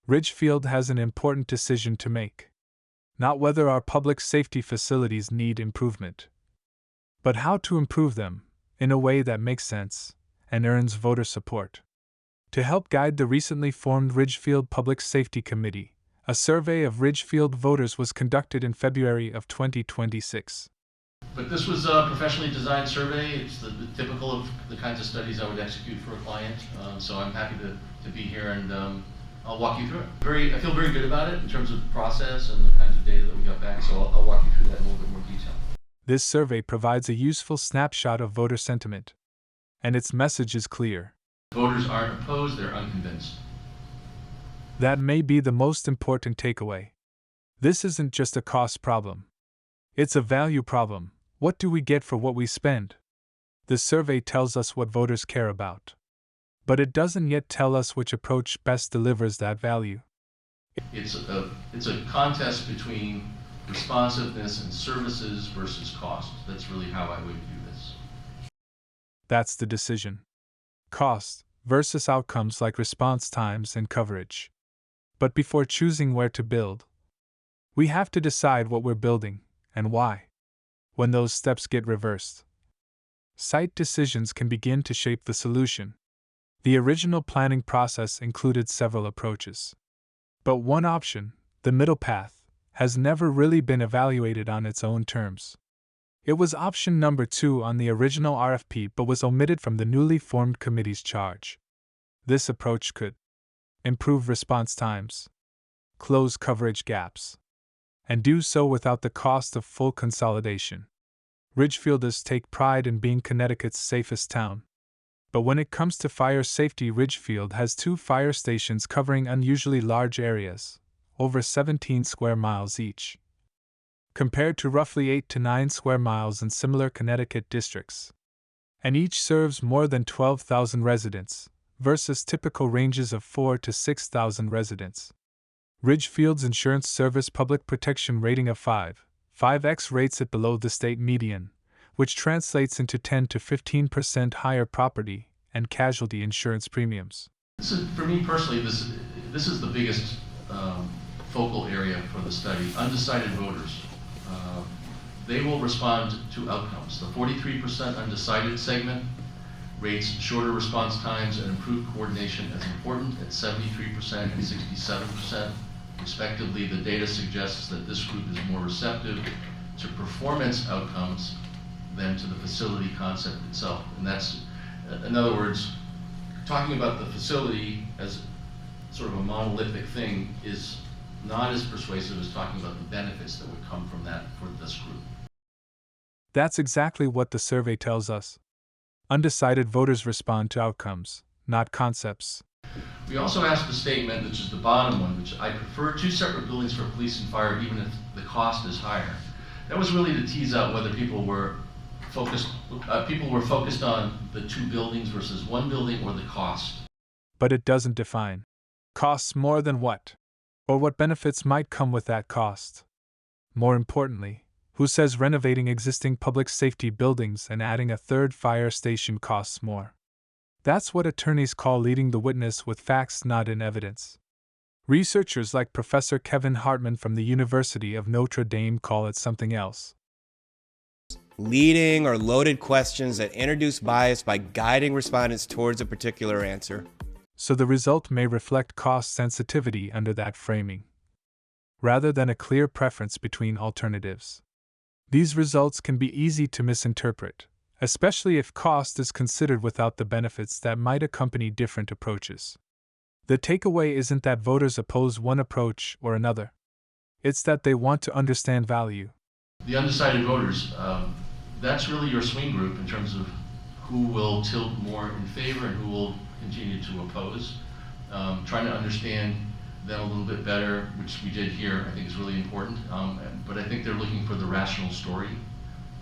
Ridgefield has an important decision to make. Not whether our public safety facilities need improvement, but how to improve them in a way that makes sense and earns voter support. To help guide the recently formed Ridgefield Public Safety Committee, a survey of Ridgefield voters was conducted in February of 2026. But this was a professionally designed survey. It's the typical of the kinds of studies I would execute for a client. So I'm happy to be here, and I'll walk you through it. I feel very good about it in terms of the process and the kinds of data that we got back, so I'll walk you through that in a little bit more detail. This survey provides a useful snapshot of voter sentiment, and its message is clear. Voters aren't opposed, they're unconvinced. That may be the most important takeaway. This isn't just a cost problem. It's a value problem. What do we get for what we spend? The survey tells us what voters care about. But it doesn't yet tell us which approach best delivers that value. It's a contest between responsiveness and services versus cost. That's really how I would view this. That's the decision. Cost versus outcomes like response times and coverage. But before choosing where to build, we have to decide what we're building and why. When those steps get reversed, site decisions can begin to shape the solution. The original planning process included several approaches. But one option, the middle path, has never really been evaluated on its own terms. It was option number 2 on the original RFP but was omitted from the newly formed committee's charge. This approach could improve response times, close coverage gaps, and do so without the cost of full consolidation. Ridgefielders take pride in being Connecticut's safest town. But when it comes to fire safety, Ridgefield has 2 fire stations covering unusually large areas, over 17 square miles each, compared to roughly 8 to 9 square miles in similar Connecticut districts. And each serves more than 12,000 residents, versus typical ranges of 4,000 to 6,000 residents. Ridgefield's insurance service public protection rating of 5x rates it below the state median, which translates into 10 to 15% higher property and casualty insurance premiums. For me personally, this is the biggest focal area for the study. Undecided voters. They will respond to outcomes. The 43% undecided segment rates shorter response times and improved coordination as important at 73% and 67%. Respectively, the data suggests that this group is more receptive to performance outcomes than to the facility concept itself. And that's, in other words, talking about the facility as sort of a monolithic thing is not as persuasive as talking about the benefits that would come from that for this group. That's exactly what the survey tells us. Undecided voters respond to outcomes, not concepts. We also asked the statement, which is the bottom one, which I prefer 2 separate buildings for police and fire even if the cost is higher. That was really to tease out whether people were focused on the 2 buildings versus 1 building or the cost. But it doesn't define costs more than what, or what benefits might come with that cost. More importantly, who says renovating existing public safety buildings and adding a 3rd fire station costs more? That's what attorneys call leading the witness with facts not in evidence. Researchers like Professor Kevin Hartman from the University of Notre Dame call it something else. Leading or loaded questions that introduce bias by guiding respondents towards a particular answer. So the result may reflect cost sensitivity under that framing, rather than a clear preference between alternatives. These results can be easy to misinterpret, especially if cost is considered without the benefits that might accompany different approaches. The takeaway isn't that voters oppose one approach or another. It's that they want to understand value. The undecided voters, that's really your swing group in terms of who will tilt more in favor and who will continue to oppose. Trying to understand them a little bit better, which we did here, I think is really important. But I think they're looking for the rational story,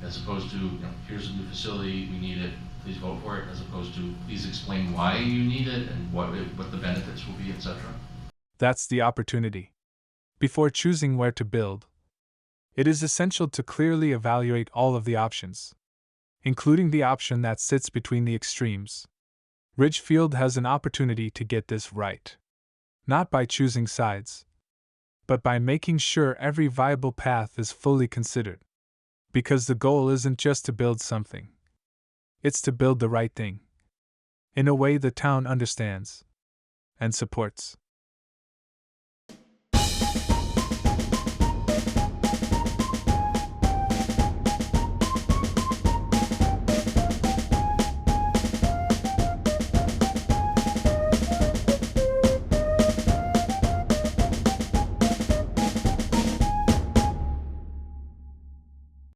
as opposed to, here's a new facility, we need it, please vote for it, as opposed to, please explain why you need it and what the benefits will be, etc. That's the opportunity. Before choosing where to build, it is essential to clearly evaluate all of the options, including the option that sits between the extremes. Ridgefield has an opportunity to get this right. not by choosing sides, but by making sure every viable path is fully considered. Because the goal isn't just to build something, it's to build the right thing, in a way the town understands and supports.